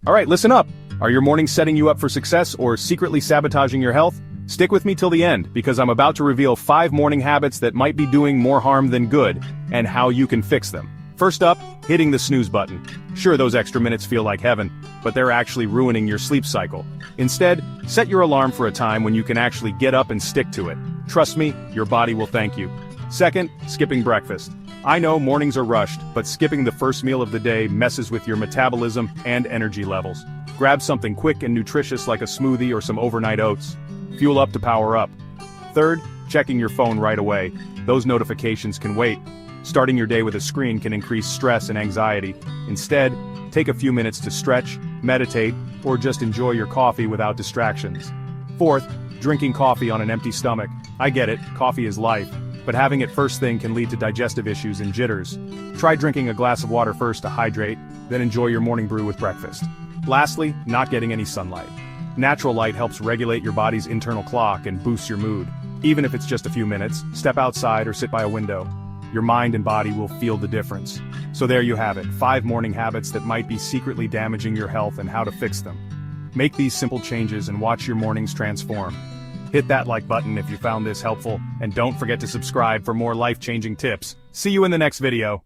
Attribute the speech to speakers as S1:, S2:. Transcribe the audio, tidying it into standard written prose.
S1: Alright, listen up. Are your mornings setting you up for success or secretly sabotaging your health? Stick with me till the end, because I'm about to reveal 5 morning habits that might be doing more harm than good, and how you can fix them. First up, hitting the snooze button. Sure, those extra minutes feel like heaven, but they're actually ruining your sleep cycle. Instead, set your alarm for a time when you can actually get up and stick to it. Trust me, your body will thank you. Second, skipping breakfast. I know mornings are rushed, but skipping the first meal of the day messes with your metabolism and energy levels. Grab something quick and nutritious like a smoothie or some overnight oats. Fuel up to power up. Third, checking your phone right away. Those notifications can wait. Starting your day with a screen can increase stress and anxiety. Instead, take a few minutes to stretch, meditate, or just enjoy your coffee without distractions. Fourth, drinking coffee on an empty stomach. I get it, coffee is life, but having it first thing can lead to digestive issues and jitters. Try drinking a glass of water first to hydrate, then enjoy your morning brew with breakfast. Lastly, not getting any sunlight. Natural light helps regulate your body's internal clock and boosts your mood. Even if it's just a few minutes, step outside or sit by a window. Your mind and body will feel the difference. So there you have it, 5 morning habits that might be secretly damaging your health and how to fix them. Make these simple changes and watch your mornings transform. Hit that like button if you found this helpful, and don't forget to subscribe for more life-changing tips. See you in the next video.